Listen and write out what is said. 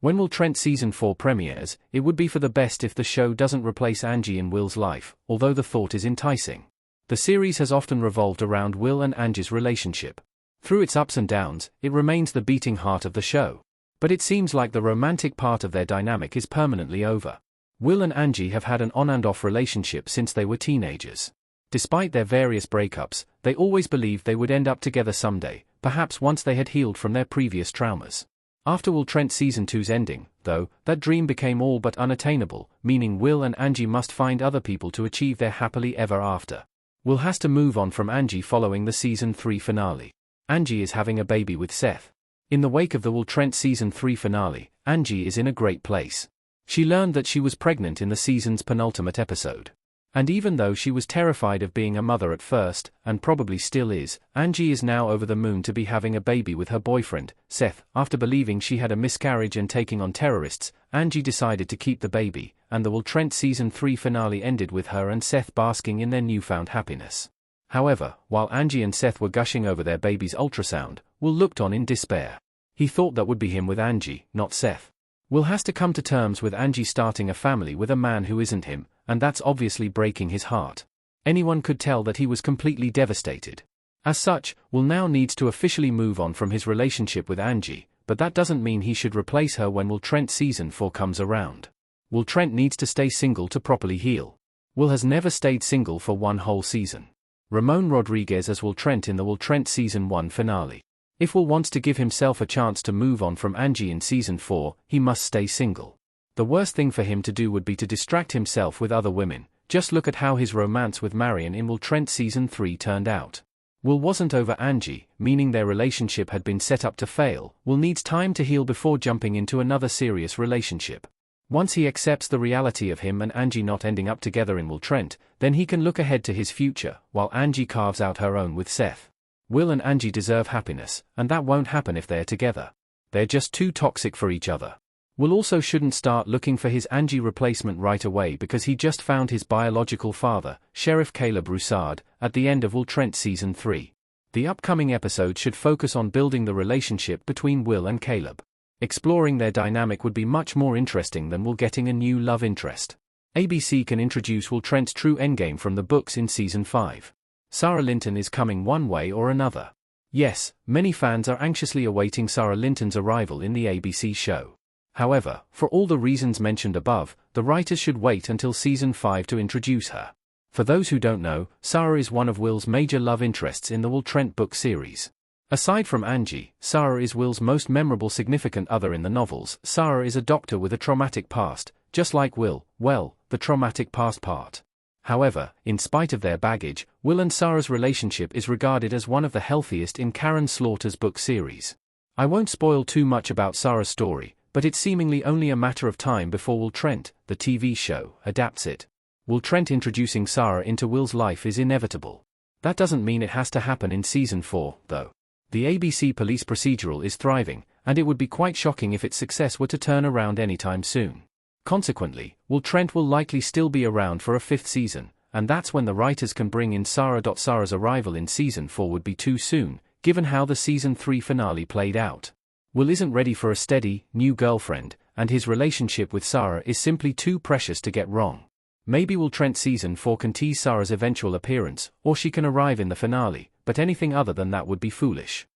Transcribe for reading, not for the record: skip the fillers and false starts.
When Will Trent Season 4 premieres, it would be for the best if the show doesn't replace Angie in Will's life, although the thought is enticing. The series has often revolved around Will and Angie's relationship. Through its ups and downs, it remains the beating heart of the show. But it seems like the romantic part of their dynamic is permanently over. Will and Angie have had an on-and-off relationship since they were teenagers. Despite their various breakups, they always believed they would end up together someday, perhaps once they had healed from their previous traumas. After Will Trent Season 2's ending, though, that dream became all but unattainable, meaning Will and Angie must find other people to achieve their happily ever after. Will has to move on from Angie following the Season 3 finale. Angie is having a baby with Seth. In the wake of the Will Trent Season 3 finale, Angie is in a great place. She learned that she was pregnant in the season's penultimate episode. And even though she was terrified of being a mother at first, and probably still is, Angie is now over the moon to be having a baby with her boyfriend, Seth. After believing she had a miscarriage and taking on terrorists, Angie decided to keep the baby, and the Will Trent Season 3 finale ended with her and Seth basking in their newfound happiness. However, while Angie and Seth were gushing over their baby's ultrasound, Will looked on in despair. He thought that would be him with Angie, not Seth. Will has to come to terms with Angie starting a family with a man who isn't him, and that's obviously breaking his heart. Anyone could tell that he was completely devastated. As such, Will now needs to officially move on from his relationship with Angie, but that doesn't mean he should replace her when Will Trent Season 4 comes around. Will Trent needs to stay single to properly heal. Will has never stayed single for one whole season. Ramon Rodriguez as Will Trent in the Will Trent Season 1 finale. If Will wants to give himself a chance to move on from Angie in Season 4, he must stay single. The worst thing for him to do would be to distract himself with other women. Just look at how his romance with Marion in Will Trent Season 3 turned out. Will wasn't over Angie, meaning their relationship had been set up to fail. Will needs time to heal before jumping into another serious relationship. Once he accepts the reality of him and Angie not ending up together in Will Trent, then he can look ahead to his future, while Angie carves out her own with Seth. Will and Angie deserve happiness, and that won't happen if they're together. They're just too toxic for each other. Will also shouldn't start looking for his Angie replacement right away because he just found his biological father, Sheriff Caleb Roussard, at the end of Will Trent Season 3. The upcoming episode should focus on building the relationship between Will and Caleb. Exploring their dynamic would be much more interesting than Will getting a new love interest. ABC can introduce Will Trent's true endgame from the books in Season 5. Sarah Linton is coming one way or another. Yes, many fans are anxiously awaiting Sarah Linton's arrival in the ABC show. However, for all the reasons mentioned above, the writers should wait until Season 5 to introduce her. For those who don't know, Sarah is one of Will's major love interests in the Will Trent book series. Aside from Angie, Sarah is Will's most memorable significant other in the novels. Sarah is a doctor with a traumatic past, just like Will, well, the traumatic past part. However, in spite of their baggage, Will and Sarah's relationship is regarded as one of the healthiest in Karen Slaughter's book series. I won't spoil too much about Sarah's story, but it's seemingly only a matter of time before Will Trent, the TV show, adapts it. Will Trent introducing Sarah into Will's life is inevitable. That doesn't mean it has to happen in Season 4, though. The ABC police procedural is thriving, and it would be quite shocking if its success were to turn around anytime soon. Consequently, Will Trent will likely still be around for a 5th season, and that's when the writers can bring in Sarah. Sarah's arrival in Season 4 would be too soon, given how the Season 3 finale played out. Will isn't ready for a steady, new girlfriend, and his relationship with Sarah is simply too precious to get wrong. Maybe Will Trent Season 4 can tease Sarah's eventual appearance, or she can arrive in the finale, but anything other than that would be foolish.